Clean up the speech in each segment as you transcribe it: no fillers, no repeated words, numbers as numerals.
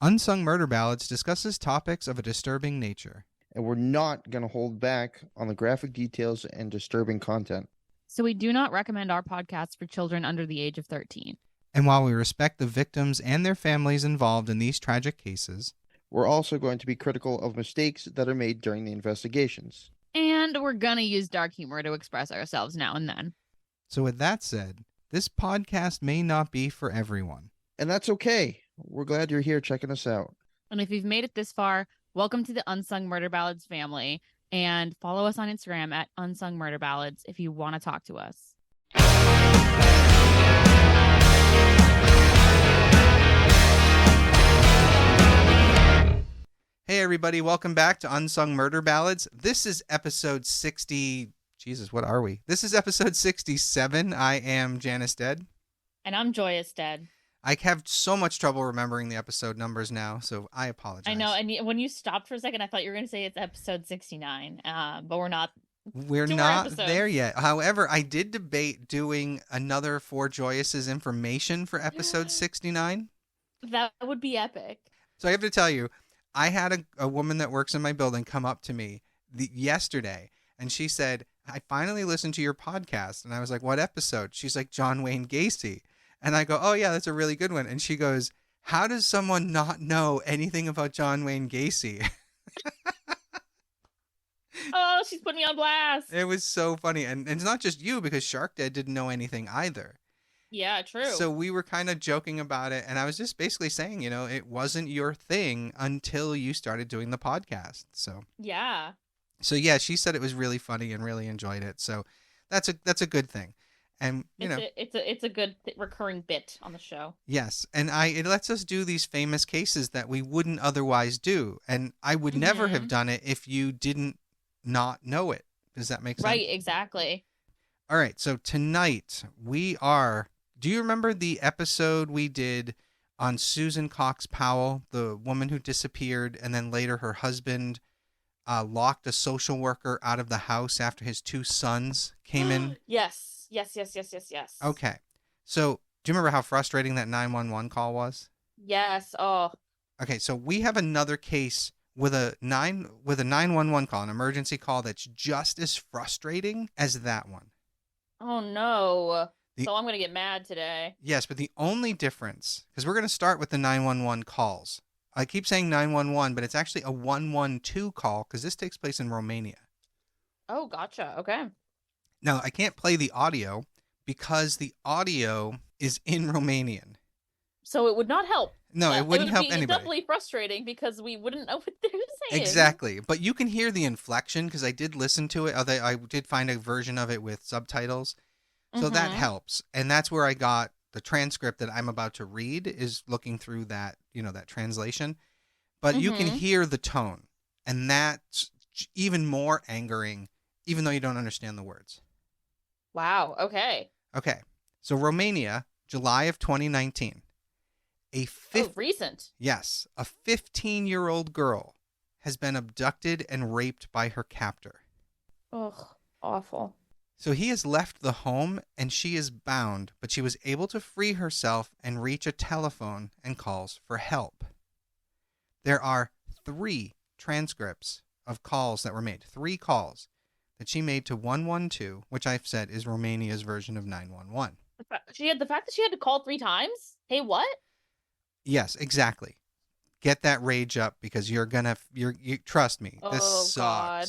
Unsung Murder Ballads discusses topics of a disturbing nature. And we're not going to hold back on the graphic details and disturbing content. So we do not recommend our podcast for children under the age of 13. And while we respect the victims and their families involved in these tragic cases, we're also going to be critical of mistakes that are made during the investigations. And we're going to use dark humor to express ourselves now and then. So with that said, this podcast may not be for everyone. And that's okay. We're glad you're here checking us out. And if you've made it this far, welcome to the Unsung Murder Ballads family. And follow us on Instagram at Unsung Murder Ballads if you want to talk to us. Hey everybody, welcome back to Unsung Murder Ballads. This is episode 60... Jesus, what are we? This is episode 67. I am Janus Dead. And I'm Joyous Dead. I have so much trouble remembering the episode numbers now, so I apologize. I know, and when you stopped for a second, I thought you were going to say it's episode 69, but we're not. We're not there yet. However, I did debate doing another For Joyous's information for episode 69. That would be epic. So I have to tell you, I had a woman that works in my building come up to me yesterday, and she said, I finally listened to your podcast. And I was like, what episode? She's like, John Wayne Gacy. And I go, oh, yeah, that's a really good one. And she goes, how does someone not know anything about John Wayne Gacy? Oh, she's putting me on blast. It was so funny. And it's not just you, because Shark Dad didn't know anything either. Yeah, true. So we were kind of joking about it. And I was just basically saying, you know, it wasn't your thing until you started doing the podcast. So yeah. So yeah, she said it was really funny and really enjoyed it. So that's a good thing. And it's a good recurring bit on the show. Yes, and it lets us do these famous cases that we wouldn't otherwise do, and I would never have done it if you didn't not know it. Does that make sense? Right, exactly. All right, so tonight do you remember the episode we did on Susan Cox Powell, the woman who disappeared, and then later her husband locked a social worker out of the house after his two sons came in? Yes. Okay. So, do you remember how frustrating that 911 call was? Yes. Oh. Okay, so we have another case with a 911 call, an emergency call that's just as frustrating as that one. Oh no. So I'm going to get mad today. Yes, but the only difference, because we're going to start with the 911 calls. I keep saying 911, but it's actually a 112 call because this takes place in Romania. Oh, gotcha. Okay. Now, I can't play the audio because the audio is in Romanian. So it would not help. No, it wouldn't help anybody. It's definitely frustrating because we wouldn't know what they're saying. Exactly. But you can hear the inflection because I did listen to it. I did find a version of it with subtitles. So that helps. And that's where I got the transcript that I'm about to read is looking through that, that translation. But you can hear the tone. And that's even more angering, even though you don't understand the words. Wow. Okay. Okay. So Romania, July of 2019. Recent. Yes. A 15-year-old girl has been abducted and raped by her captor. Ugh. Awful. So he has left the home and she is bound, but she was able to free herself and reach a telephone and calls for help. There are 3 transcripts of calls that were made. 3 calls that she made to 112, which I've said is Romania's version of 911. The fact that she had to call 3 times? Hey, what? Yes, exactly. Get that rage up because you trust me. This sucks. God.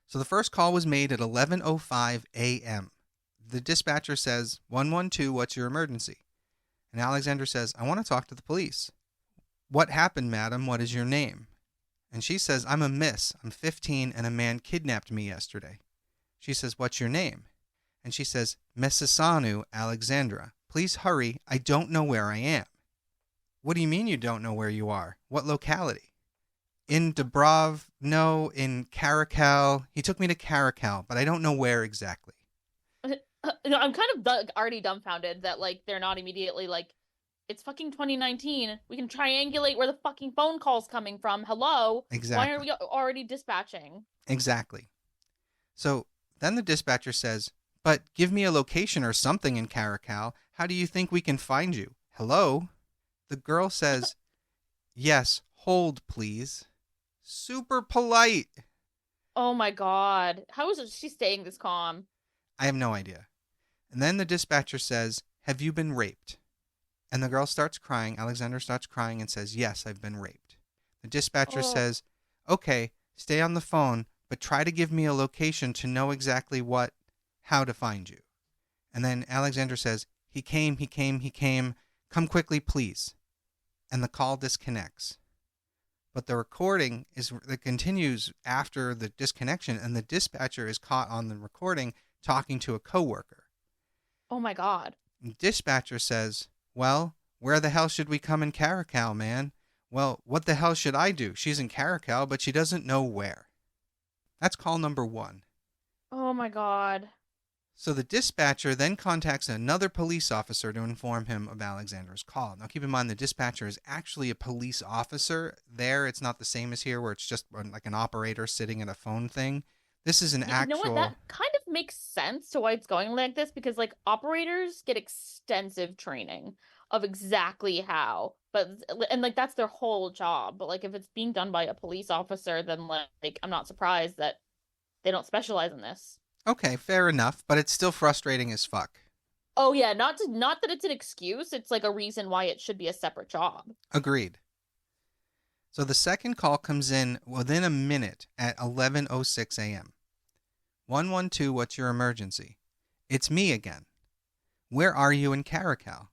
So the first call was made at 11:05 a.m. The dispatcher says, 112, what's your emergency? And Alexandra says, I want to talk to the police. What happened, madam? What is your name? And she says, I'm a miss. I'm 15 and a man kidnapped me yesterday. She says, what's your name? And she says, Macesanu, Alexandra. Please hurry. I don't know where I am. What do you mean you don't know where you are? What locality? In Dubrov, no. In Caracal. He took me to Caracal, but I don't know where exactly. I'm kind of already dumbfounded that, they're not immediately it's fucking 2019. We can triangulate where the fucking phone call's coming from. Hello? Exactly. Why are we already dispatching? Exactly. So then the dispatcher says, but give me a location or something in Caracal. How do you think we can find you? Hello? The girl says, Yes, hold, please. Super polite. Oh my god. How is she staying this calm? I have no idea. And then the dispatcher says, have you been raped? And the girl starts crying. Alexandra starts crying and says, yes, I've been raped. The dispatcher says, okay, stay on the phone, but try to give me a location to know exactly how to find you. And then Alexandra says, he came. Come quickly, please. And the call disconnects. But the recording it continues after the disconnection, and the dispatcher is caught on the recording talking to a coworker. Oh my god. The dispatcher says, well, where the hell should we come in Caracal, man? Well, what the hell should I do? She's in Caracal, but she doesn't know where. That's call number 1. Oh my god. So the dispatcher then contacts another police officer to inform him of Alexandra's call. Now keep in mind the dispatcher is actually a police officer. There, it's not the same as here where it's just like an operator sitting at a phone thing. This is an actual... You know what? That kind of makes sense to why it's going like this, because like operators get extensive training of exactly how, and like that's their whole job. But like if it's being done by a police officer, then like I'm not surprised that they don't specialize in this. Okay, fair enough, but it's still frustrating as fuck. Oh yeah, not that it's an excuse, it's like a reason why it should be a separate job. Agreed. So the second call comes in within a minute at 11:06 a.m. 112, what's your emergency? It's me again. Where are you in Caracal?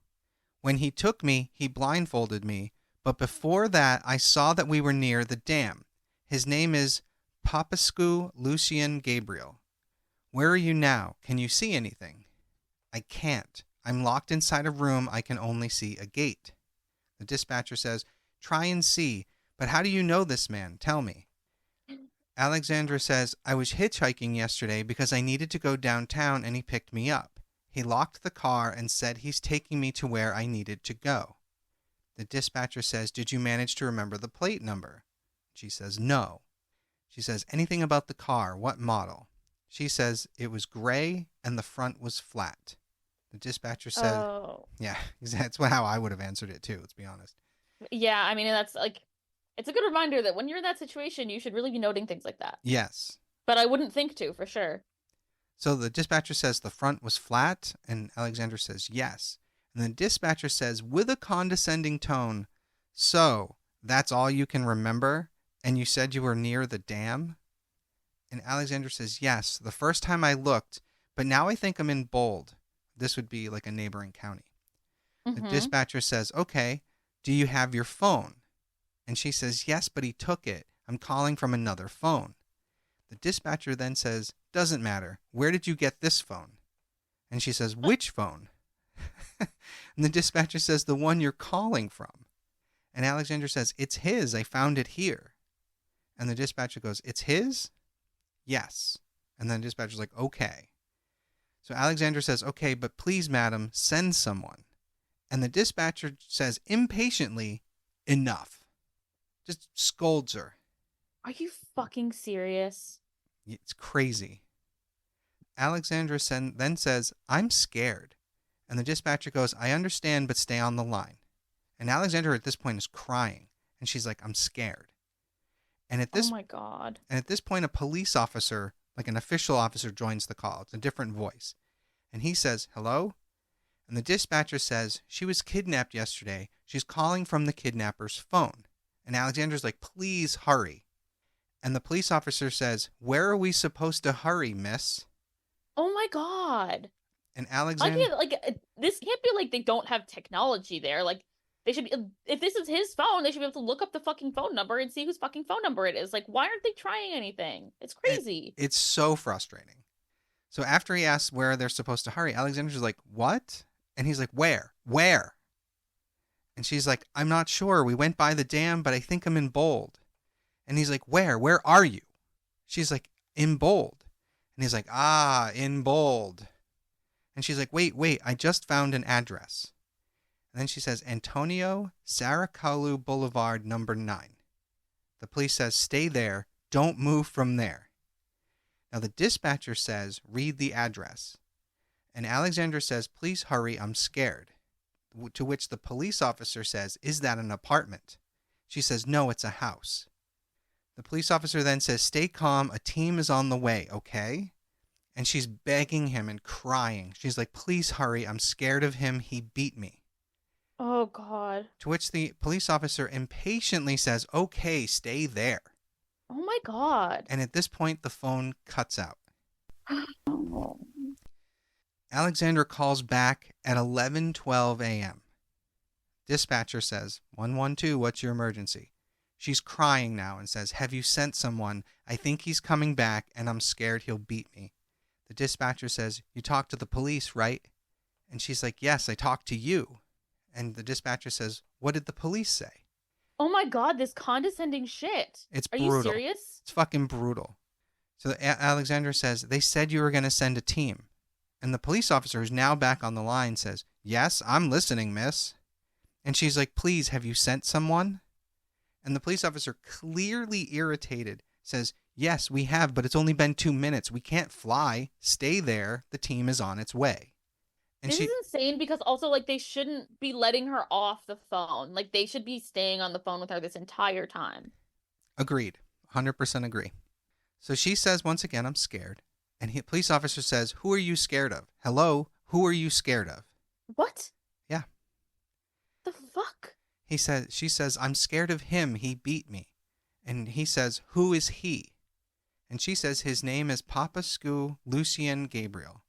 When he took me, he blindfolded me, but before that I saw that we were near the dam. His name is Popescu Lucian Gabriel. Where are you now? Can you see anything? I can't. I'm locked inside a room. I can only see a gate. The dispatcher says, try and see. But how do you know this man? Tell me. Alexandra says, I was hitchhiking yesterday because I needed to go downtown and he picked me up. He locked the car and said he's taking me to where I needed to go. The dispatcher says, did you manage to remember the plate number? She says, no. She says, anything about the car? What model? She says it was gray and the front was flat. The dispatcher said, yeah, that's how I would have answered it too, let's be honest. Yeah, I mean, that's like, it's a good reminder that when you're in that situation, you should really be noting things like that. Yes. But I wouldn't think to, for sure. So the dispatcher says the front was flat, and Alexandra says yes. And the dispatcher says, with a condescending tone, so that's all you can remember? And you said you were near the dam? And Alexandra says, yes, the first time I looked, but now I think I'm in Bold. This would be like a neighboring county. The dispatcher says, okay, do you have your phone? And she says, yes, but he took it. I'm calling from another phone. The dispatcher then says, doesn't matter. Where did you get this phone? And she says, which phone? And the dispatcher says, the one you're calling from. And Alexandra says, it's his. I found it here. And the dispatcher goes, it's his? Yes. And then the dispatcher's like, okay. So Alexandra says, okay, but please, madam, send someone. And the dispatcher says impatiently, enough. Just scolds her. Are you fucking serious? It's crazy. Alexandra then says, I'm scared. And the dispatcher goes, I understand, but stay on the line. And Alexandra at this point is crying. And she's like, I'm scared. And at this, oh my God. And at this point, a police officer, like an official officer, joins the call. It's a different voice. And he says, hello? And the dispatcher says, she was kidnapped yesterday. She's calling from the kidnapper's phone. And Alexandra's like, please hurry. And the police officer says, where are we supposed to hurry, miss? Oh my God. And Alexandra... this can't be like they don't have technology there. Like, they should be, if this is his phone, they should be able to look up the fucking phone number and see whose fucking phone number it is. Like, why aren't they trying anything? It's crazy. It's so frustrating. So after he asks where they're supposed to hurry, Alexandra's like, what? And he's like, where? Where? And she's like, I'm not sure. We went by the dam, but I think I'm in Bold. And he's like, where? Where are you? She's like, in Bold. And he's like, in Bold. And she's like, wait, I just found an address. And then she says, Antonio Sarakalu Boulevard, number 9. The police says, stay there. Don't move from there. Now the dispatcher says, read the address. And Alexandra says, please hurry, I'm scared. To which the police officer says, is that an apartment? She says, no, it's a house. The police officer then says, stay calm. A team is on the way, okay? And she's begging him and crying. She's like, please hurry. I'm scared of him. He beat me. Oh, God. To which the police officer impatiently says, okay, stay there. Oh, my God. And at this point, the phone cuts out. Oh. Alexandra calls back at 11:12 a.m. Dispatcher says, 112, what's your emergency? She's crying now and says, have you sent someone? I think he's coming back, and I'm scared he'll beat me. The dispatcher says, you talked to the police, right? And she's like, yes, I talked to you. And the dispatcher says, what did the police say? Oh my God, this condescending shit. It's Are brutal. you serious? It's fucking brutal. So Alexandra says, they said you were going to send a team. And the police officer, who's now back on the line, says, yes, I'm listening, miss. And she's like, please, have you sent someone? And the police officer, clearly irritated, says, yes, we have, but it's only been 2 minutes. We can't fly. Stay there. The team is on its way. And this is insane because also, like, they shouldn't be letting her off the phone. Like, they should be staying on the phone with her this entire time. Agreed. 100% agree. So she says, once again, I'm scared. And the police officer says, who are you scared of? Hello? Who are you scared of? What? Yeah. The fuck? She says, I'm scared of him. He beat me. And he says, who is he? And she says, his name is Papascu Lucien Gabriel.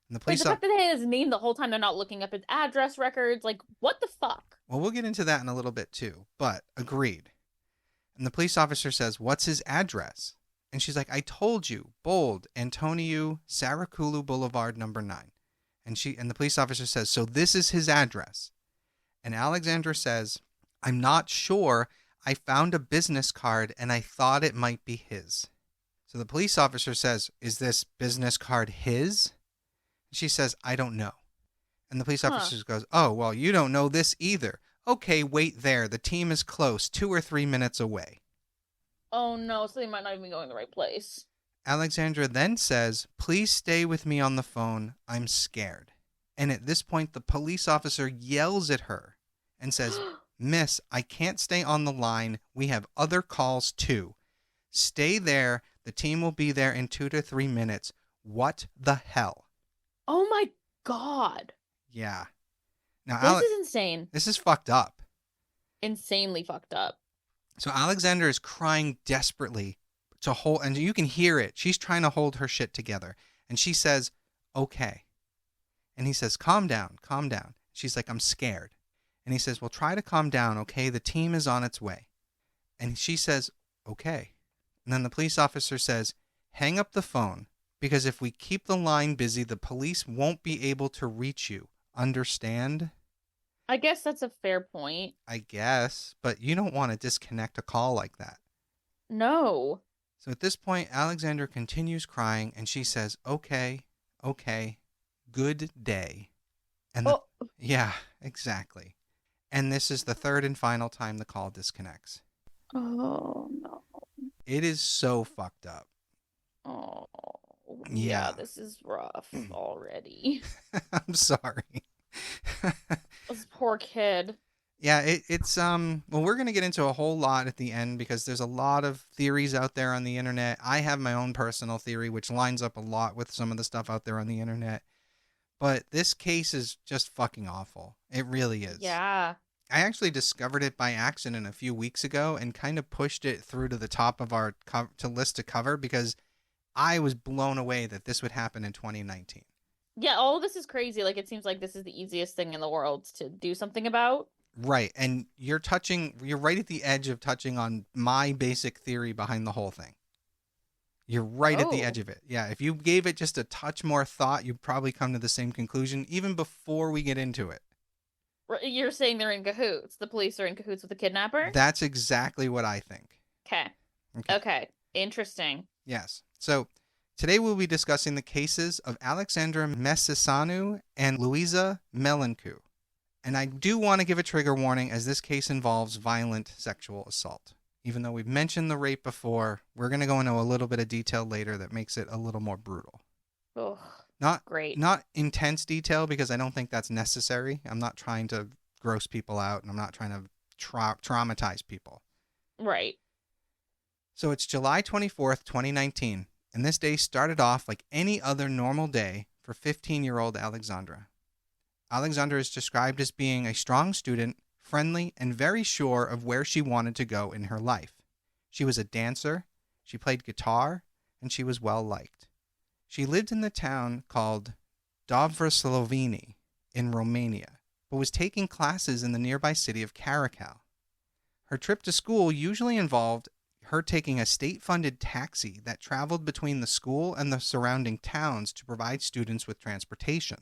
And the fact that they had his name the whole time, they're not looking up his address records. Like, what the fuck? Well, we'll get into that in a little bit too, but agreed. And the police officer says, what's his address? And she's like, I told you, bold, Antonio Saraculu Boulevard, number 9. And the police officer says, so this is his address. And Alexandra says, I'm not sure. I found a business card and I thought it might be his. So the police officer says, is this business card his? She says, I don't know. And the police officer goes, oh, well, you don't know this either. Okay, wait there. The team is close, 2 or 3 minutes away. Oh, no, so they might not even be going the right place. Alexandra then says, please stay with me on the phone. I'm scared. And at this point, the police officer yells at her and says, miss, I can't stay on the line. We have other calls too. Stay there. The team will be there in 2 to 3 minutes. What the hell? Oh my God. Yeah. Now, this is insane. This is fucked up. Insanely fucked up. So Alexandra is crying desperately to hold, and you can hear it. She's trying to hold her shit together. And she says, okay. And he says, calm down, calm down. She's like, I'm scared. And he says, well, try to calm down, okay? The team is on its way. And she says, okay. And then the police officer says, hang up the phone, because if we keep the line busy, the police won't be able to reach you. Understand? I guess that's a fair point. I guess, but you don't want to disconnect a call like that. No. So at this point, Alexandra continues crying, and she says, okay, good day. And yeah, exactly. And this is the third and final time the call disconnects. Oh, no. It is so fucked up. Oh, yeah, this is rough already. I'm sorry. This poor kid. Yeah, it's well, we're going to get into a whole lot at the end because there's a lot of theories out there on the internet. I have my own personal theory, which lines up a lot with some of the stuff out there on the internet. But this case is just fucking awful. It really is. Yeah. I actually discovered it by accident a few weeks ago and kind of pushed it through to the top of our list to cover because I was blown away that this would happen in 2019. Yeah, all of this is crazy. Like, it seems like this is the easiest thing in the world to do something about. Right. And you're right at the edge of touching on my basic theory behind the whole thing. You're right at the edge of it. Yeah, if you gave it just a touch more thought, you'd probably come to the same conclusion even before we get into it. You're saying they're in cahoots. The police are in cahoots with the kidnapper? That's exactly what I think. Okay. Interesting. Yes. So today we'll be discussing the cases of Alexandra Macesanu and Luiza Melencu. And I do want to give a trigger warning as this case involves violent sexual assault. Even though we've mentioned the rape before, we're going to go into a little bit of detail later that makes it a little more brutal. Oh, great. Not intense detail because I don't think that's necessary. I'm not trying to gross people out and I'm not trying to traumatize people. Right. So it's July 24th, 2019, and this day started off like any other normal day for 15-year-old Alexandra. Alexandra is described as being a strong student, friendly, and very sure of where she wanted to go in her life. She was a dancer, she played guitar, and she was well liked. She lived in the town called Dovresloveni in Romania, but was taking classes in the nearby city of Caracal. Her trip to school usually involved her taking a state-funded taxi that traveled between the school and the surrounding towns to provide students with transportation.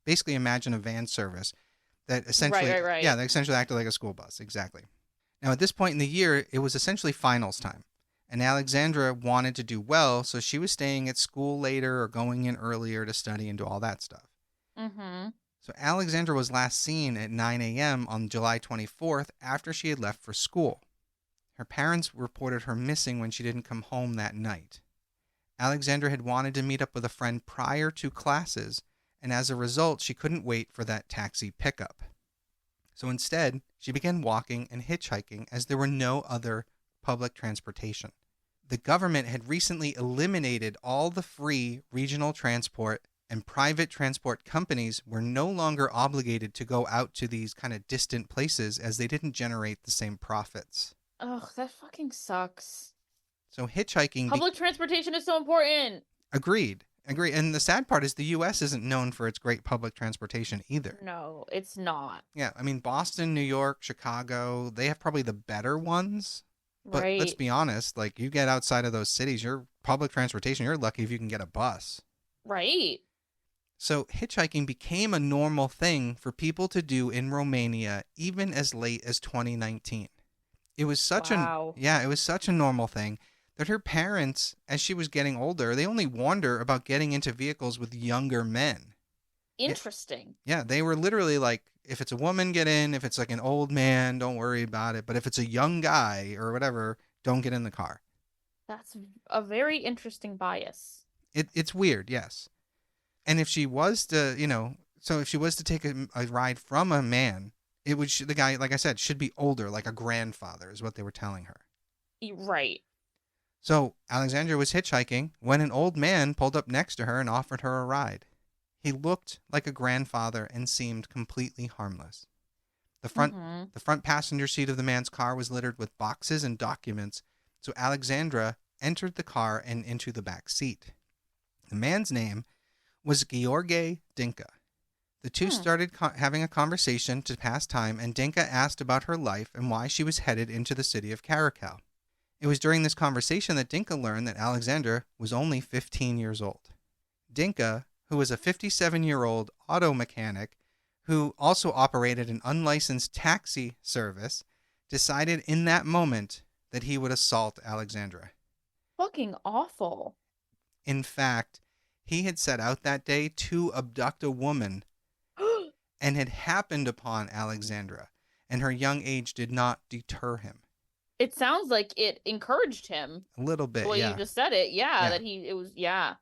Basically, imagine a van service that essentially, Right. yeah, they essentially acted like a school bus. Exactly. Now, at this point in the year, it was essentially finals time, and Alexandra wanted to do well, so she was staying at school later or going in earlier to study and do all that stuff. Mm-hmm. So Alexandra was last seen at 9 a.m. on July 24th after she had left for school. Her parents reported her missing when she didn't come home that night. Alexandra had wanted to meet up with a friend prior to classes, and as a result, she couldn't wait for that taxi pickup. So instead, she began walking and hitchhiking as there were no other public transportation. The government had recently eliminated all the free regional transport, and private transport companies were no longer obligated to go out to these kind of distant places as they didn't generate the same profits. Ugh, that fucking sucks. So hitchhiking... Public transportation is so important. Agreed. And the sad part is the U.S. isn't known for its great public transportation either. No, it's not. Yeah, I mean, Boston, New York, Chicago, they have probably the better ones. But Right. let's be honest, like, you get outside of those cities, your public transportation, you're lucky if you can get a bus. Right. So hitchhiking became a normal thing for people to do in Romania even as late as 2019. It was such it was such a normal thing that her parents, as she was getting older, they only warned her about getting into vehicles with younger men. Interesting. Yeah, they were literally like, if it's a woman, get in. If it's like an old man, don't worry about it. But if it's a young guy or whatever, don't get in the car. That's a very interesting bias. It's weird, yes. And if she was to, if she was to take a ride from a man, it would, the guy, like I said, should be older, like a grandfather is what they were telling her. Right. So Alexandra was hitchhiking when an old man pulled up next to her and offered her a ride. He looked like a grandfather and seemed completely harmless. The front passenger seat of the man's car was littered with boxes and documents, so Alexandra entered the car and into the back seat. The man's name was Georghe Dinca. The two started having a conversation to pass time, and Dinca asked about her life and why she was headed into the city of Caracal. It was during this conversation that Dinca learned that Alexandra was only 15 years old. Dinca, who was a 57-year-old auto mechanic who also operated an unlicensed taxi service, decided in that moment that he would assault Alexandra. Fucking awful. In fact, he had set out that day to abduct a woman and had happened upon Alexandra, and her young age did not deter him. It sounds like it encouraged him. A little bit, the way yeah. you just said it, yeah.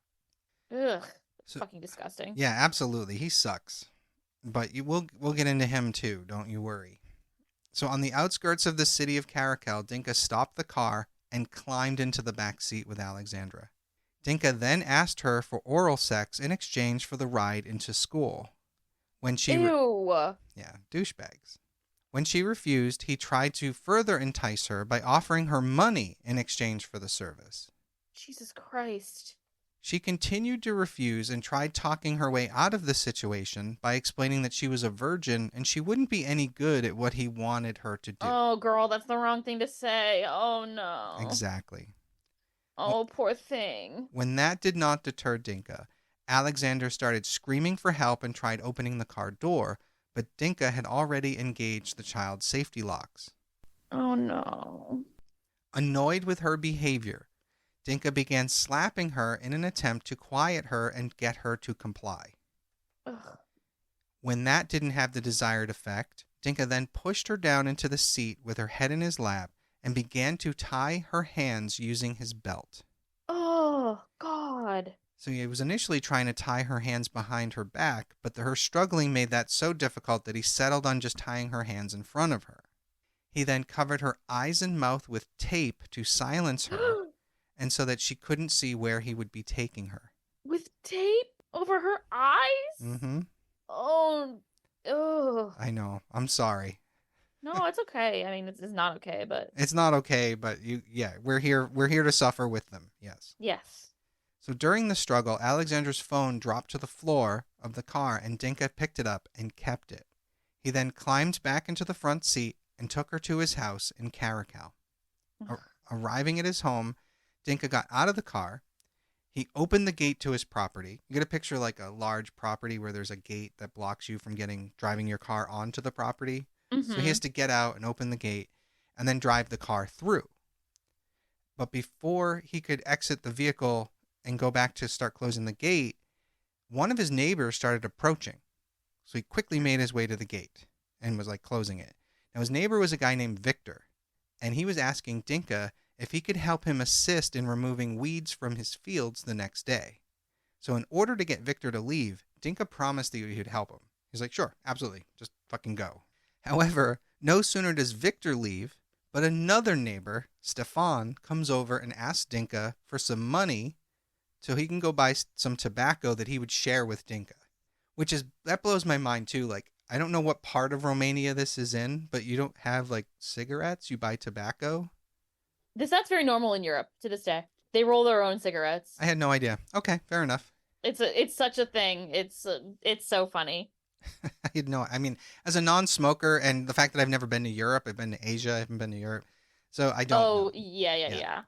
Ugh, So, fucking disgusting. Yeah, absolutely. He sucks. But we'll get into him too, don't you worry. So on the outskirts of the city of Caracal, Dinca stopped the car and climbed into the back seat with Alexandra. Dinca then asked her for oral sex in exchange for the ride into school. When she Ew. Yeah, douchebags. When she refused, he tried to further entice her by offering her money in exchange for the service. Jesus Christ. She continued to refuse and tried talking her way out of the situation by explaining that she was a virgin and she wouldn't be any good at what he wanted her to do. Oh, girl, that's the wrong thing to say. Oh, no. Exactly. Oh, poor thing. When that did not deter Dinca, Alexander started screaming for help and tried opening the car door, but Dinca had already engaged the child's safety locks. Oh, no. Annoyed with her behavior, Dinca began slapping her in an attempt to quiet her and get her to comply. Ugh. When that didn't have the desired effect, Dinca then pushed her down into the seat with her head in his lap and began to tie her hands using his belt. Oh, God. So he was initially trying to tie her hands behind her back, but her struggling made that so difficult that he settled on just tying her hands in front of her. He then covered her eyes and mouth with tape to silence her and so that she couldn't see where he would be taking her. With tape over her eyes? Mm-hmm. Oh, ugh. I know. I'm sorry. No, it's okay. I mean, it's not okay, but it's not okay. But we're here. We're here to suffer with them. Yes. Yes. So during the struggle, Alexandra's phone dropped to the floor of the car, and Dinca picked it up and kept it. He then climbed back into the front seat and took her to his house in Caracal. Arriving at his home, Dinca got out of the car. He opened the gate to his property. You get a picture like a large property where there's a gate that blocks you from driving your car onto the property. So he has to get out and open the gate and then drive the car through. But before he could exit the vehicle and go back to start closing the gate, one of his neighbors started approaching. So he quickly made his way to the gate and was like closing it. Now his neighbor was a guy named Victor, and he was asking Dinca if he could help him assist in removing weeds from his fields the next day. So in order to get Victor to leave, Dinca promised that he would help him. He's like, sure, absolutely, just fucking go. However, no sooner does Victor leave, but another neighbor, Stefan, comes over and asks Dinca for some money so he can go buy some tobacco that he would share with Dinca. That blows my mind too. Like, I don't know what part of Romania this is in, but you don't have like cigarettes, you buy tobacco. That's very normal in Europe to this day. They roll their own cigarettes. I had no idea. Okay, fair enough. It's such a thing. It's so funny. I mean, as a non-smoker, and the fact that I've never been to Europe, I've been to Asia, I haven't been to Europe, so I don't know. Yeah.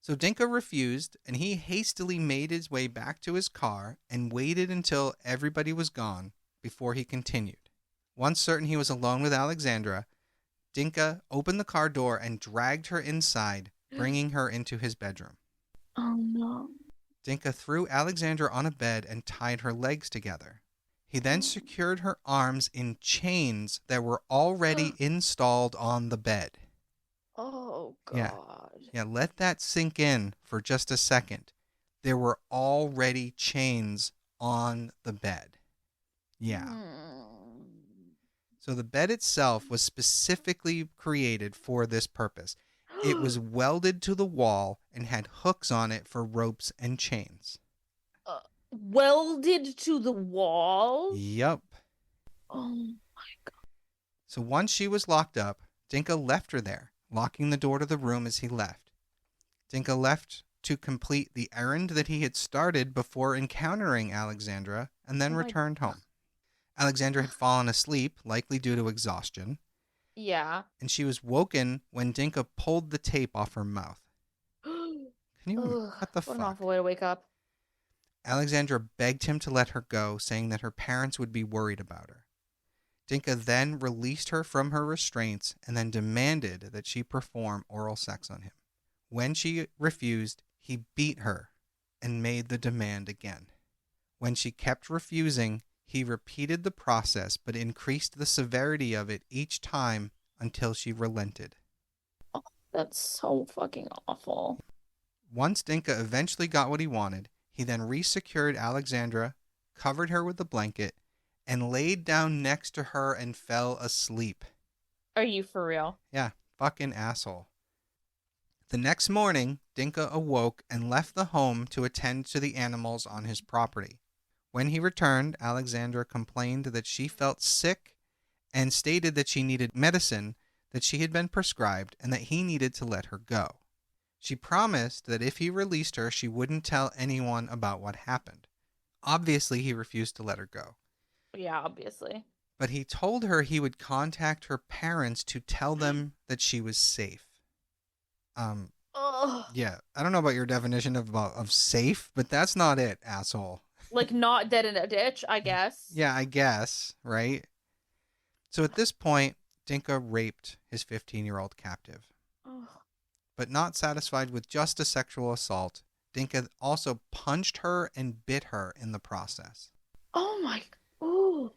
So Dinca refused, and he hastily made his way back to his car and waited until everybody was gone before he continued. Once certain he was alone with Alexandra, Dinca opened the car door and dragged her inside, bringing her into his bedroom. Oh, no. Dinca threw Alexandra on a bed and tied her legs together. He then secured her arms in chains that were already installed on the bed. Oh, God. Yeah, let that sink in for just a second. There were already chains on the bed. Yeah. So the bed itself was specifically created for this purpose. It was welded to the wall and had hooks on it for ropes and chains. Welded to the wall? Yep. Oh my God. So once she was locked up, Dinca left her there, locking the door to the room as he left. Dinca left to complete the errand that he had started before encountering Alexandra and then returned home. Alexandra had fallen asleep, likely due to exhaustion. Yeah. And she was woken when Dinca pulled the tape off her mouth. Can you? What the fuck? What an awful way to wake up. Alexandra begged him to let her go, saying that her parents would be worried about her. Dinca then released her from her restraints and then demanded that she perform oral sex on him. When she refused, he beat her and made the demand again. When she kept refusing, he repeated the process but increased the severity of it each time until she relented. Oh, that's so fucking awful. Once Dinca eventually got what he wanted, he then resecured Alexandra, covered her with a blanket, and laid down next to her and fell asleep. Are you for real? Yeah, fucking asshole. The next morning, Dinca awoke and left the home to attend to the animals on his property. When he returned, Alexandra complained that she felt sick and stated that she needed medicine that she had been prescribed and that he needed to let her go. She promised that if he released her, she wouldn't tell anyone about what happened. Obviously, he refused to let her go. Yeah, obviously. But he told her he would contact her parents to tell them that she was safe. Yeah, I don't know about your definition of safe, but that's not it, asshole. Like not dead in a ditch, I guess. Yeah, I guess, right? So at this point, Dinca raped his 15-year-old captive. But not satisfied with just a sexual assault, Dinca also punched her and bit her in the process. Oh my... Ooh.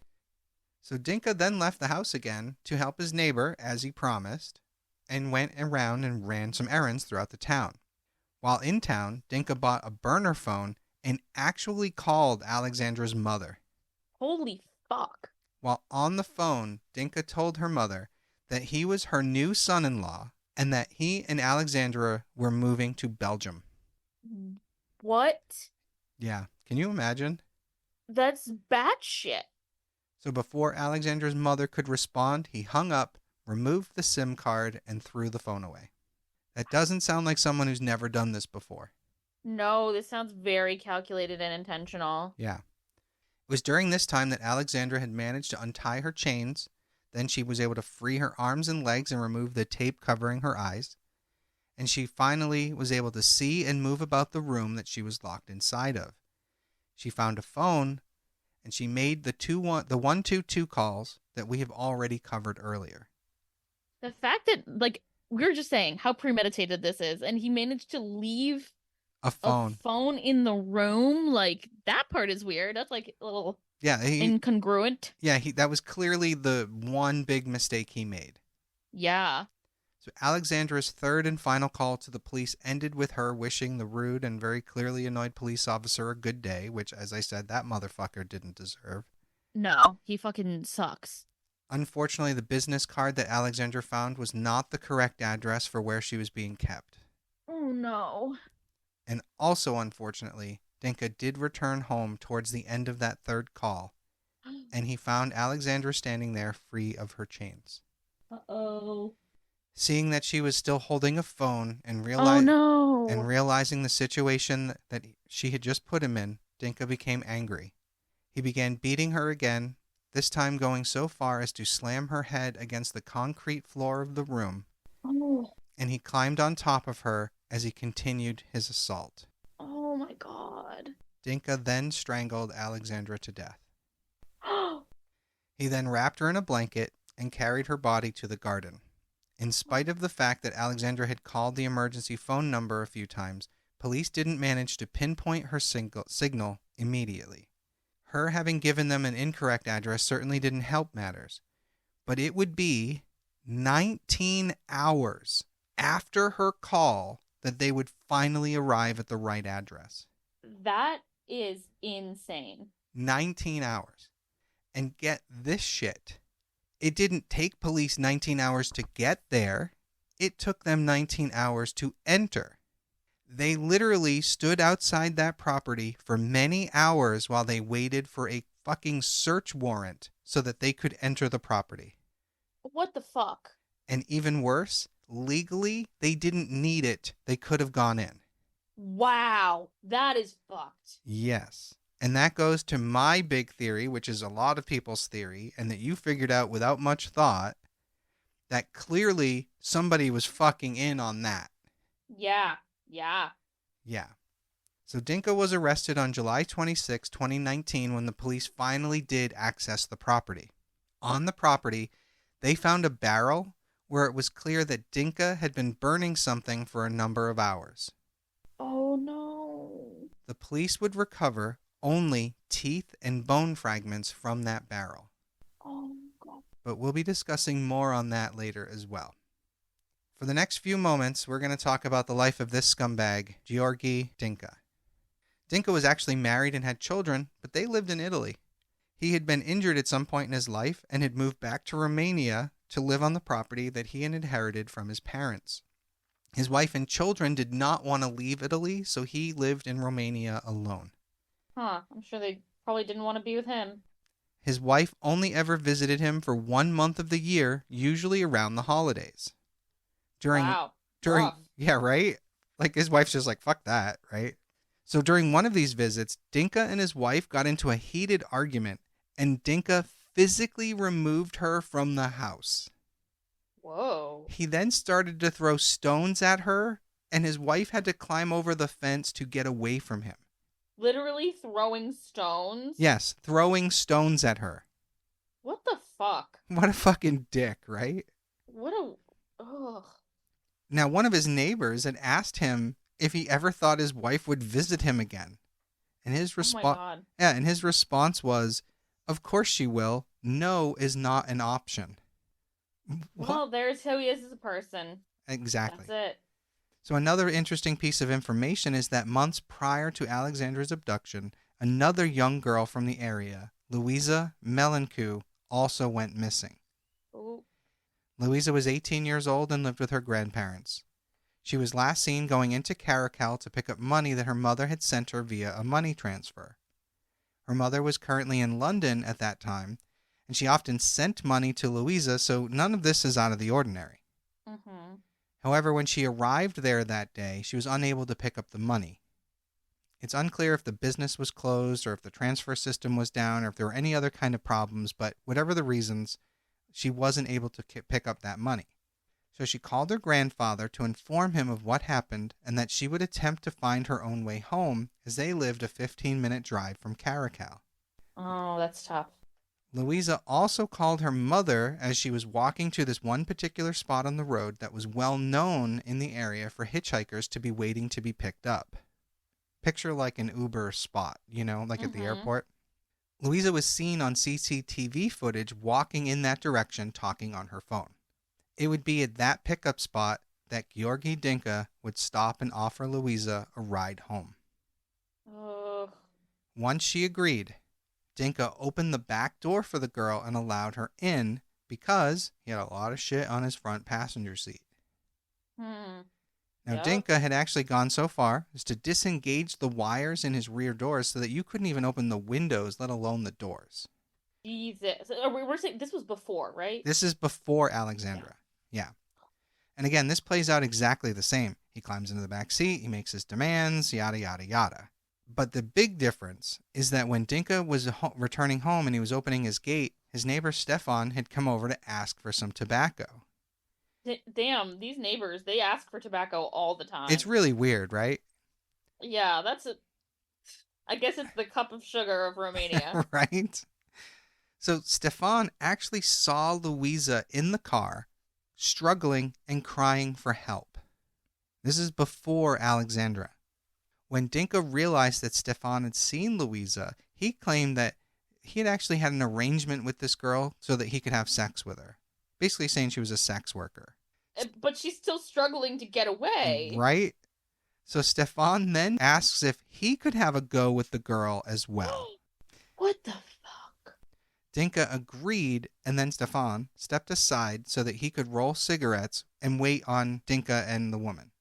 So Dinca then left the house again to help his neighbor, as he promised, and went around and ran some errands throughout the town. While in town, Dinca bought a burner phone and actually called Alexandra's mother. Holy fuck. While on the phone, Dinca told her mother that he was her new son-in-law and that he and Alexandra were moving to Belgium. What? Yeah. Can you imagine? That's batshit. So before Alexandra's mother could respond, he hung up, removed the SIM card, and threw the phone away. That doesn't sound like someone who's never done this before. No, this sounds very calculated and intentional. Yeah. It was during this time that Alexandra had managed to untie her chains. Then she was able to free her arms and legs and remove the tape covering her eyes. And she finally was able to see and move about the room that she was locked inside of. She found a phone, and she made the 122 calls that we have already covered earlier. The fact that, like, we were just saying how premeditated this is, and he managed to leave a phone in the room, like, that part is weird. That's, like, a little incongruent. Yeah, that was clearly the one big mistake he made. Yeah. So Alexandra's third and final call to the police ended with her wishing the rude and very clearly annoyed police officer a good day, which, as I said, that motherfucker didn't deserve. No, he fucking sucks. Unfortunately, the business card that Alexandra found was not the correct address for where she was being kept. Oh, no. And also, unfortunately, Dinca did return home towards the end of that third call, and he found Alexandra standing there free of her chains. Uh-oh. Seeing that she was still holding a phone and realizing the situation that she had just put him in, Dinca became angry. He began beating her again, this time going so far as to slam her head against the concrete floor of the room. Oh. And he climbed on top of her as he continued his assault. Oh my God. Dinca then strangled Alexandra to death. He then wrapped her in a blanket and carried her body to the garden. In spite of the fact that Alexandra had called the emergency phone number a few times, police didn't manage to pinpoint her signal immediately. Her having given them an incorrect address certainly didn't help matters. But it would be 19 hours after her call that they would finally arrive at the right address. That is insane. 19 hours. And get this shit. It didn't take police 19 hours to get there. It took them 19 hours to enter. They literally stood outside that property for many hours while they waited for a fucking search warrant so that they could enter the property. What the fuck? And even worse, legally, they didn't need it. They could have gone in. Wow, that is fucked. Yes. And that goes to my big theory, which is a lot of people's theory, and that you figured out without much thought, that clearly somebody was fucking in on that. Yeah. So Dinca was arrested on July 26, 2019, when the police finally did access the property. On the property, they found a barrel where it was clear that Dinca had been burning something for a number of hours. Oh, no. The police would recover only teeth and bone fragments from that barrel. Oh, God. But we'll be discussing more on that later as well. For the next few moments, we're going to talk about the life of this scumbag, Georghe Dinca. Dinca was actually married and had children, but they lived in Italy. He had been injured at some point in his life and had moved back to Romania to live on the property that he had inherited from his parents. His wife and children did not want to leave Italy, so he lived in Romania alone. Huh, I'm sure they probably didn't want to be with him. His wife only ever visited him for 1 month of the year, usually around the holidays. Wow. Yeah, right? Like, his wife's just like, fuck that, right? So during one of these visits, Dinca and his wife got into a heated argument, and Dinca physically removed her from the house. Whoa. He then started to throw stones at her, and his wife had to climb over the fence to get away from him. Literally throwing stones? Yes, throwing stones at her. What the fuck? What a fucking dick, right? Ugh. Now, one of his neighbors had asked him if he ever thought his wife would visit him again. And his response was, "Of course she will. No is not an option." Well, there's who he is as a person. Exactly. That's it. So another interesting piece of information is that months prior to Alexandra's abduction, another young girl from the area, Luiza Melencu, also went missing. Ooh. Luiza was 18 years old and lived with her grandparents. She was last seen going into Caracal to pick up money that her mother had sent her via a money transfer. Her mother was currently in London at that time, and she often sent money to Luiza, so none of this is out of the ordinary. Mm-hmm. However, when she arrived there that day, she was unable to pick up the money. It's unclear if the business was closed or if the transfer system was down or if there were any other kind of problems, but whatever the reasons, she wasn't able to pick up that money. So she called her grandfather to inform him of what happened and that she would attempt to find her own way home as they lived a 15-minute drive from Caracal. Oh, that's tough. Luiza also called her mother as she was walking to this one particular spot on the road that was well known in the area for hitchhikers to be waiting to be picked up. Picture like an Uber spot, like at the airport. Luiza was seen on CCTV footage walking in that direction, talking on her phone. It would be at that pickup spot that Georghe Dinca would stop and offer Luiza a ride home. Once she agreed, Dinca opened the back door for the girl and allowed her in because he had a lot of shit on his front passenger seat. Now, Dinca had actually gone so far as to disengage the wires in his rear doors so that you couldn't even open the windows, let alone the doors. Jesus. We're saying this was before, right? This is before Alexandra. Yeah. And again, this plays out exactly the same. He climbs into the back seat, he makes his demands, yada, yada, yada. But the big difference is that when Dinca was returning home and he was opening his gate, his neighbor Stefan had come over to ask for some tobacco. Damn, these neighbors, they ask for tobacco all the time. It's really weird, right? Yeah, I guess it's the cup of sugar of Romania. Right? So Stefan actually saw Luiza in the car, struggling and crying for help. This is before Alexandra. When Dinca realized that Stefan had seen Luiza, he claimed that he had actually had an arrangement with this girl so that he could have sex with her. Basically saying she was a sex worker. But she's still struggling to get away. Right? So Stefan then asks if he could have a go with the girl as well. What the fuck? Dinca agreed, and then Stefan stepped aside so that he could roll cigarettes and wait on Dinca and the woman.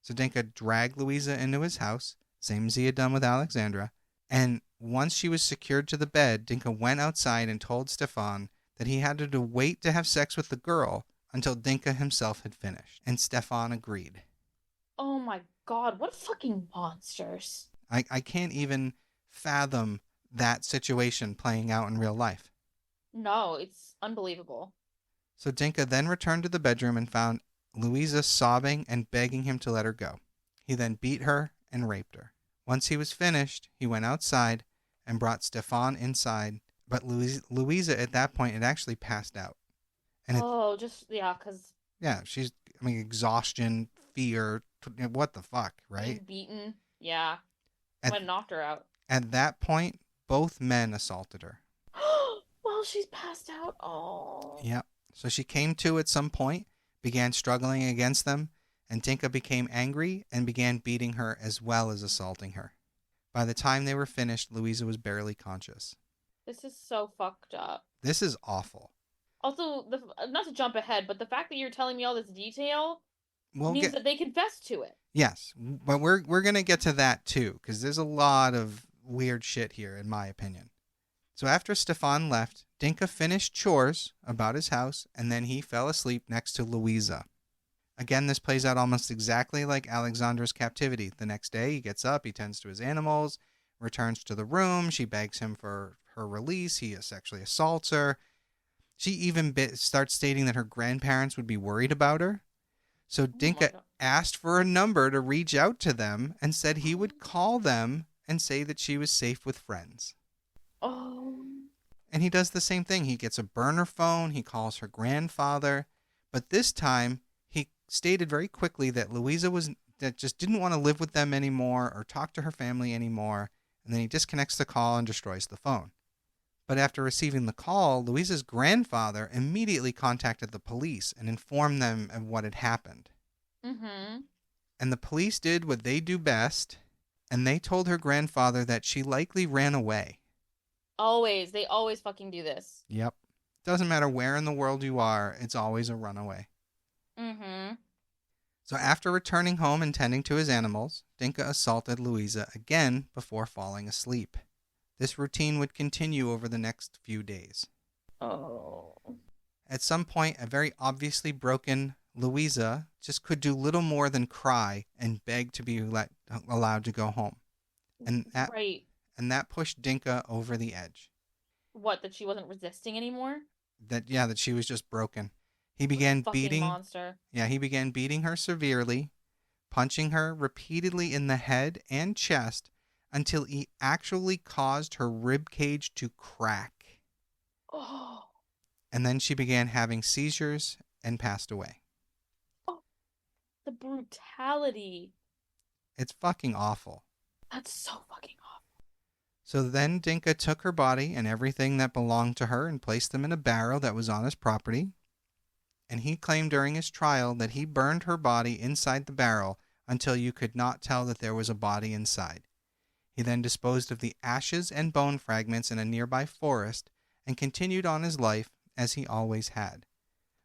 So Dinca dragged Luiza into his house, same as he had done with Alexandra, and once she was secured to the bed, Dinca went outside and told Stefan that he had to wait to have sex with the girl until Dinca himself had finished, and Stefan agreed. Oh my god, what fucking monsters. I can't even fathom that situation playing out in real life. No, it's unbelievable. So Dinca then returned to the bedroom and found Luiza sobbing and begging him to let her go. He then beat her and raped her. Once he was finished, he went outside and brought Stefan inside, but Luiza at that point had actually passed out. And because... Yeah, exhaustion, fear, what the fuck, right? Beaten, yeah. Might knocked her out. At that point, both men assaulted her. Well, she's passed out. Oh. Yep. So she came to at some point, began struggling against them, and Dinca became angry and began beating her as well as assaulting her. By the time they were finished, Luiza was barely conscious. This is so fucked up. This is awful. Also, not to jump ahead, but the fact that you're telling me all this detail means that they confessed to it. Yes, but we're going to get to that too, because there's a lot of weird shit here, in my opinion. So after Stefan left, Dinca finished chores about his house, and then he fell asleep next to Luiza. Again, this plays out almost exactly like Alexandra's captivity. The next day, he gets up, he tends to his animals, returns to the room, she begs him for her release, he sexually assaults her. She even starts stating that her grandparents would be worried about her. So Dinca asked for a number to reach out to them and said he would call them and say that she was safe with friends. Oh. And he does the same thing. He gets a burner phone, he calls her grandfather, but this time he stated very quickly that Luiza just didn't want to live with them anymore or talk to her family anymore, and then he disconnects the call and destroys the phone. But after receiving the call, Luiza's grandfather immediately contacted the police and informed them of what had happened. Mm-hmm. And the police did what they do best, and they told her grandfather that she likely ran away. Always. They always fucking do this. Yep. doesn't matter where in the world you are, it's always a runaway. Mm-hmm. So after returning home and tending to his animals, Dinca assaulted Luiza again before falling asleep. This routine would continue over the next few days. Oh. At some point, a very obviously broken Luiza just could do little more than cry and beg to be allowed to go home. And that pushed Dinca over the edge. What, that she wasn't resisting anymore? That she was just broken. He began beating monster. Yeah, he began beating her severely, punching her repeatedly in the head and chest until he actually caused her rib cage to crack. Oh. And then she began having seizures and passed away. Oh, the brutality. It's fucking awful. That's so fucking awful. So then Dinca took her body and everything that belonged to her and placed them in a barrel that was on his property. And he claimed during his trial that he burned her body inside the barrel until you could not tell that there was a body inside. He then disposed of the ashes and bone fragments in a nearby forest and continued on his life as he always had.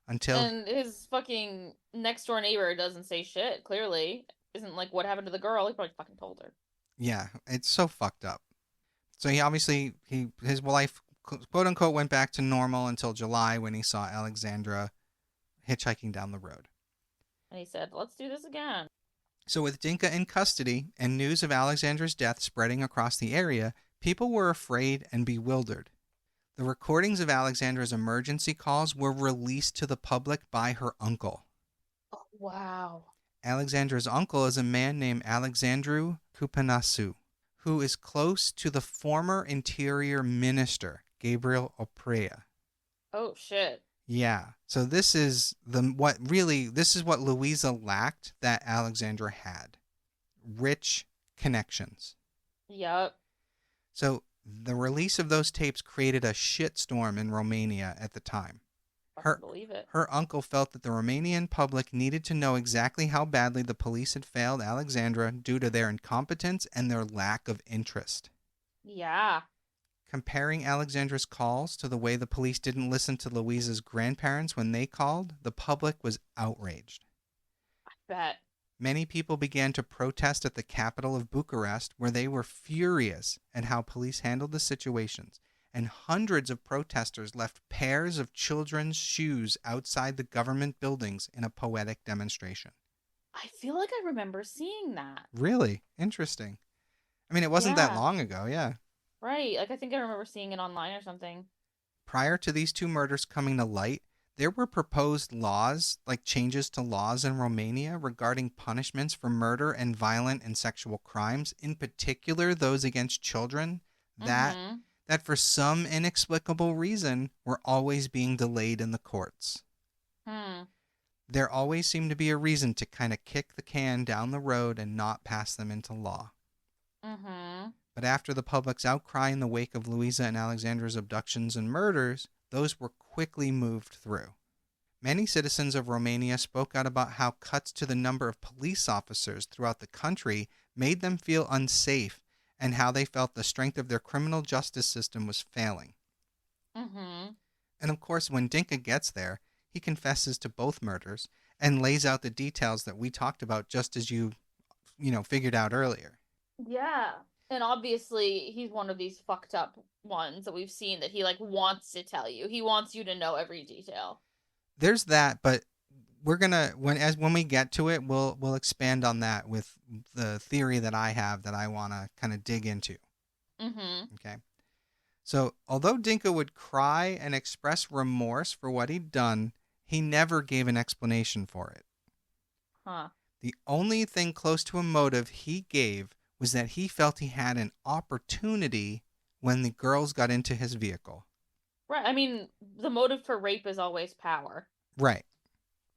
And his fucking next door neighbor doesn't say shit, clearly. Isn't like, what happened to the girl? He probably fucking told her. Yeah, it's so fucked up. So his life, quote unquote, went back to normal until July when he saw Alexandra hitchhiking down the road. And he said, let's do this again. So with Dinca in custody and news of Alexandra's death spreading across the area, people were afraid and bewildered. The recordings of Alexandra's emergency calls were released to the public by her uncle. Oh, wow. Alexandra's uncle is a man named Alexandru Cupinasu, who is close to the former Interior Minister, Gabriel Oprea. Oh, shit. Yeah. So this is what Luiza lacked that Alexandra had. Rich connections. Yep. So the release of those tapes created a shitstorm in Romania at the time. I believe it. Her uncle felt that the Romanian public needed to know exactly how badly the police had failed Alexandra due to their incompetence and their lack of interest. Yeah. Comparing Alexandra's calls to the way the police didn't listen to Luiza's grandparents when they called, the public was outraged. I bet. Many people began to protest at the capital of Bucharest, where they were furious at how police handled the situations, and hundreds of protesters left pairs of children's shoes outside the government buildings in a poetic demonstration. I feel like I remember seeing that. Really? Interesting. I mean, it wasn't that long ago, yeah. Right. Like, I think I remember seeing it online or something. Prior to these two murders coming to light, there were proposed laws, like changes to laws in Romania regarding punishments for murder and violent and sexual crimes, in particular those against children, that for some inexplicable reason were always being delayed in the courts. There always seemed to be a reason to kind of kick the can down the road and not pass them into law. But after the public's outcry in the wake of Luiza and Alexandra's abductions and murders, those were quickly moved through. Many citizens of Romania spoke out about how cuts to the number of police officers throughout the country made them feel unsafe and how they felt the strength of their criminal justice system was failing. And of course, when Dinca gets there, he confesses to both murders and lays out the details that we talked about just as you figured out earlier. Yeah. And obviously, he's one of these fucked up ones that we've seen that he, like, wants to tell you. He wants you to know every detail. There's that, but we're gonna when we get to it, we'll expand on that with the theory that I have that I want to kind of dig into. Okay. So, although Dinca would cry and express remorse for what he'd done, he never gave an explanation for it. The only thing close to a motive he gave was that he felt he had an opportunity when the girls got into his vehicle. Right. I mean, the motive for rape is always power. Right.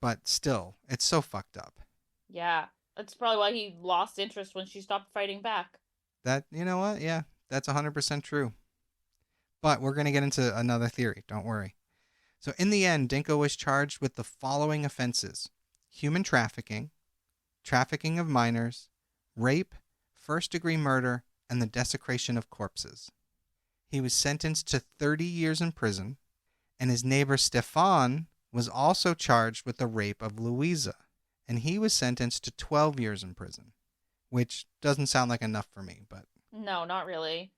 But still, it's so fucked up. Yeah. That's probably why he lost interest when she stopped fighting back. That, you know what? Yeah, that's 100% true. But we're going to get into another theory. Don't worry. So in the end, Dinca was charged with the following offenses: human trafficking, trafficking of minors, rape, first-degree murder, and the desecration of corpses. He was sentenced to 30 years in prison, And his neighbor Stefan was also charged with the rape of Luiza, and he was sentenced to 12 years in prison, which doesn't sound like enough for me, but... No, not really.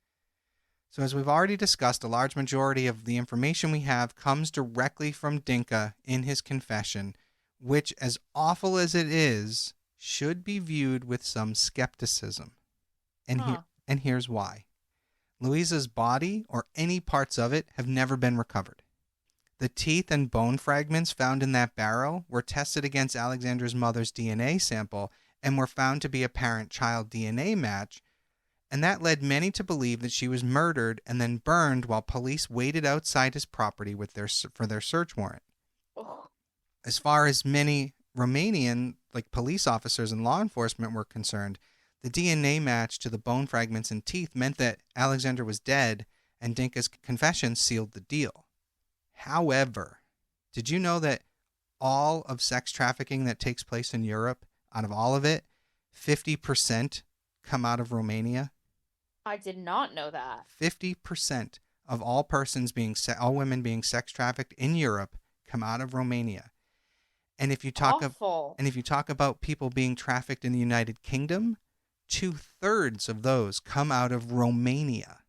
So as we've already discussed, a large majority of the information we have comes directly from Dinca in his confession, which, as awful as it is, should be viewed with some skepticism. And here's why. Luiza's body, or any parts of it, have never been recovered. The teeth and bone fragments found in that barrel were tested against Alexandra's mother's DNA sample and were found to be a parent-child DNA match, and that led many to believe that she was murdered and then burned while police waited outside his property for their search warrant. Oh. As far as many Romanian police officers and law enforcement were concerned, the DNA match to the bone fragments and teeth meant that Alexandra was dead, and Dinca's confession sealed the deal. However, did you know that all of sex trafficking that takes place in Europe, out of all of it, 50% come out of Romania? I did not know that. 50% of all women being sex trafficked in Europe come out of Romania. And if you talk about people being trafficked in the United Kingdom, 2/3 of those come out of Romania.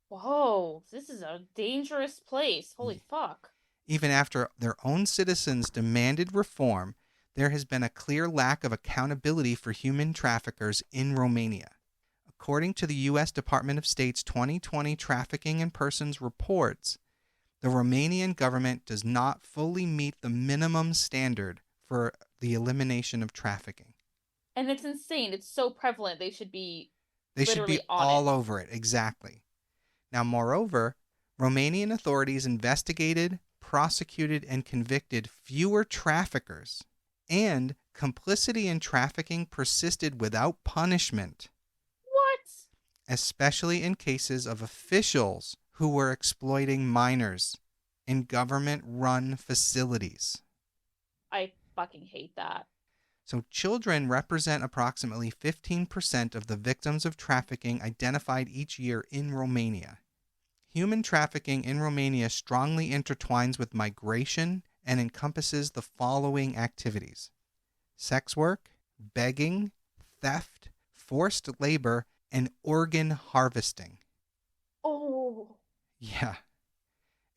Whoa, this is a dangerous place. Holy fuck. Even after their own citizens demanded reform, there has been a clear lack of accountability for human traffickers in Romania. According to the U.S. Department of State's 2020 Trafficking in Persons reports, the Romanian government does not fully meet the minimum standard for the elimination of trafficking. And it's insane. It's so prevalent. They should be all over it. Exactly. Now, moreover, Romanian authorities investigated, prosecuted, and convicted fewer traffickers, and complicity in trafficking persisted without punishment. What? Especially in cases of officials who were exploiting minors in government-run facilities. I fucking hate that. So children represent approximately 15% of the victims of trafficking identified each year in Romania. Human trafficking in Romania strongly intertwines with migration and encompasses the following activities: sex work, begging, theft, forced labor, and organ harvesting. Oh. Yeah.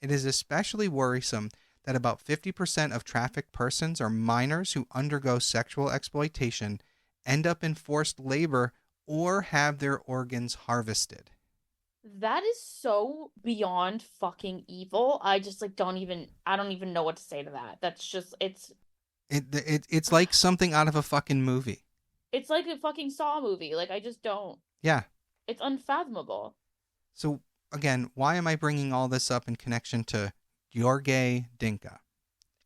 It is especially worrisome that about 50% of trafficked persons are minors who undergo sexual exploitation, end up in forced labor, or have their organs harvested. That is so beyond fucking evil. I just don't even know what to say to that. That's just, it's like something out of a fucking movie. It's like a fucking Saw movie. I just don't. Yeah. It's unfathomable. So again, why am I bringing all this up in connection to Georghe Dinca?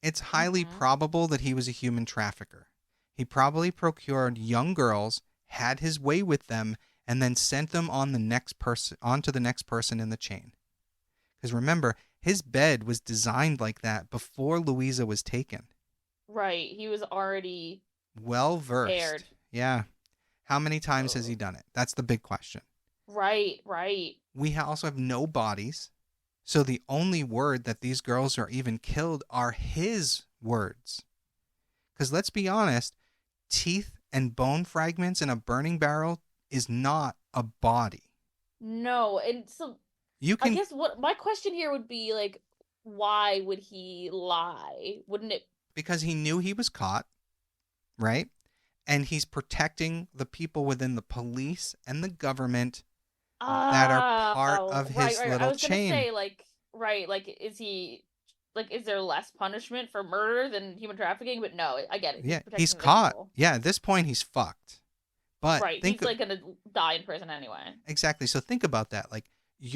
It's highly probable that he was a human trafficker. He probably procured young girls, had his way with them, and then sent them on to the next person in the chain. Because remember, his bed was designed like that before Luiza was taken. Right. He was already well versed. Scared. Yeah. How many times has he done it? That's the big question. Right. We also have no bodies. So the only word that these girls are even killed are his words. Because let's be honest, teeth and bone fragments in a burning barrel is not a body. No, and so I guess what my question here would be why would he lie? Wouldn't it? Because he knew he was caught, right? And he's protecting the people within the police and the government that are part of his little chain. I was gonna say, is there less punishment for murder than human trafficking? But no, I get it. Yeah, he's caught. People. Yeah, at this point he's fucked. But he's gonna die in prison anyway. Exactly. So think about that.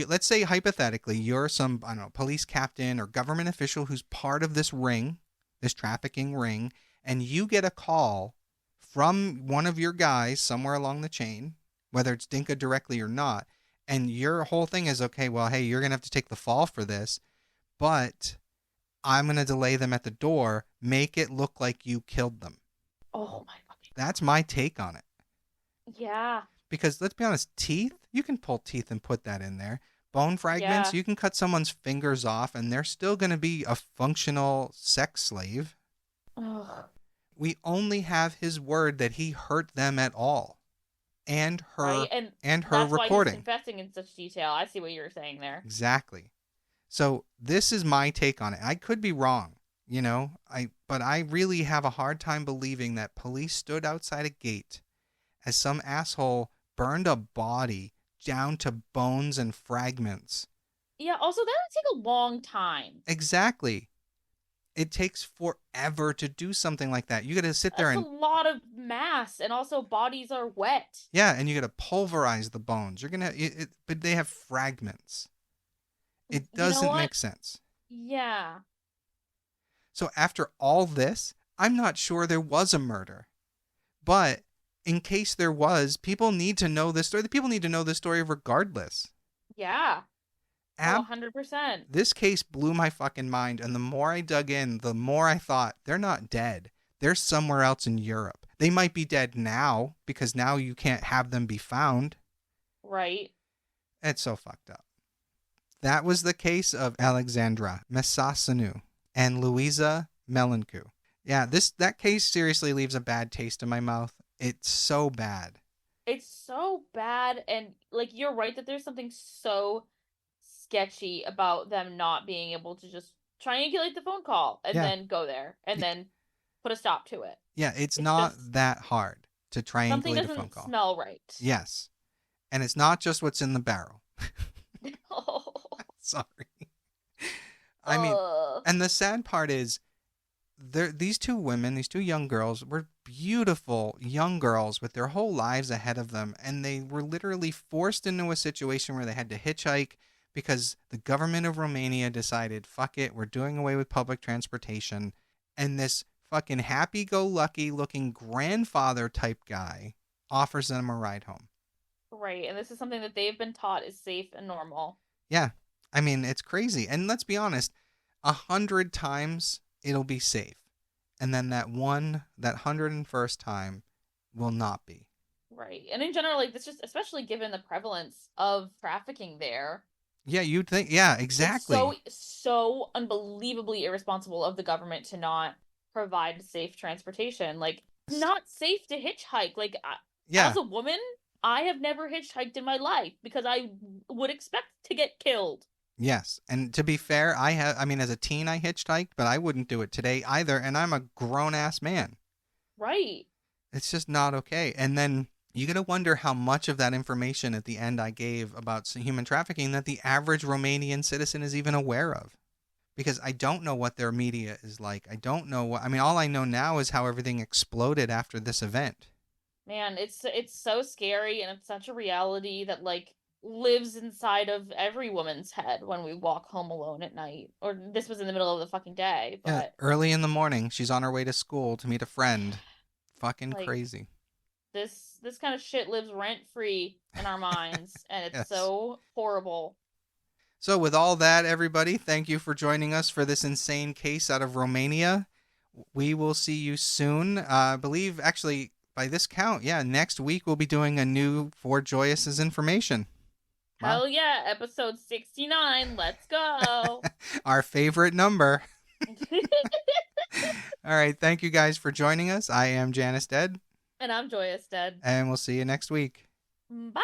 Let's say hypothetically you're some police captain or government official who's part of this ring, this trafficking ring, and you get a call from one of your guys somewhere along the chain, whether it's Dinca directly or not, and your whole thing is, okay, well, hey, you're going to have to take the fall for this, but I'm going to delay them at the door, make it look like you killed them. Oh, my fucking God. That's my take on it. Yeah. Because let's be honest, teeth, you can pull teeth and put that in there, Bone fragments, Yeah. you can cut someone's fingers off and they're still going to be a functional sex slave. Ugh. We only have his word that he hurt them at all. And her right? and her That's why he's reporting. confessing in such detail. I see what you're saying there. Exactly. So this is my take on it. I could be wrong, but I really have a hard time believing that police stood outside a gate as some asshole burned a body down to bones and fragments. Yeah, also that would take a long time. Exactly. It takes forever to do something like that. You got to sit there That's a lot of mass, and also bodies are wet. Yeah, and you got to pulverize the bones. You're going to but they have fragments. It doesn't make sense. Yeah. So after all this, I'm not sure there was a murder. But in case there was, people need to know this story. The people need to know this story regardless. Yeah. 100%. This case blew my fucking mind, and the more I dug in, the more I thought, they're not dead. They're somewhere else in Europe. They might be dead now, because now you can't have them be found. Right. It's so fucked up. That was the case of Alexandra, Macesanu, and Luiza, Melencu. Yeah, that case seriously leaves a bad taste in my mouth. It's so bad. It's so bad, and like you're right that there's something so sketchy about them not being able to just triangulate the phone call and then go there and then put a stop to it. Yeah, it's not that hard to triangulate a phone call. Something doesn't smell right. Yes. And it's not just what's in the barrel. Oh. Sorry. I mean, and the sad part is, these two women, these two young girls, were beautiful young girls with their whole lives ahead of them. And they were literally forced into a situation where they had to hitchhike because the government of Romania decided, fuck it, we're doing away with public transportation. And this fucking happy-go-lucky looking grandfather type guy offers them a ride home. Right. And this is something that they've been taught is safe and normal. Yeah. I mean, it's crazy. And let's be honest, 100 times it'll be safe. And then that 101st time will not be. Right. And in general, like, this just, especially given the prevalence of trafficking there. Yeah, you'd think, yeah, exactly. It's so unbelievably irresponsible of the government to not provide safe transportation. Like, not safe to hitchhike. Like, as a woman, I have never hitchhiked in my life because I would expect to get killed. Yes. And to be fair, as a teen, I hitchhiked, but I wouldn't do it today either. And I'm a grown ass man. Right. It's just not okay. And then you got to wonder how much of that information at the end I gave about human trafficking that the average Romanian citizen is even aware of. Because I don't know what their media is like. I don't know all I know now is how everything exploded after this event. Man, it's so scary, and it's such a reality that, like, lives inside of every woman's head when we walk home alone at night. Or this was in the middle of the fucking day, but... Yeah, early in the morning, she's on her way to school to meet a friend. Fucking crazy. This kind of shit lives rent-free in our minds, and it's so horrible. So with all that, everybody, thank you for joining us for this insane case out of Romania. We will see you soon. I believe, actually, by this count, next week we'll be doing a new For Joyous's information. Hell yeah, episode 69. Let's go. Our favorite number. All right, thank you guys for joining us. I am Janus Dead. And I'm Joyous Dead. And we'll see you next week. Bye.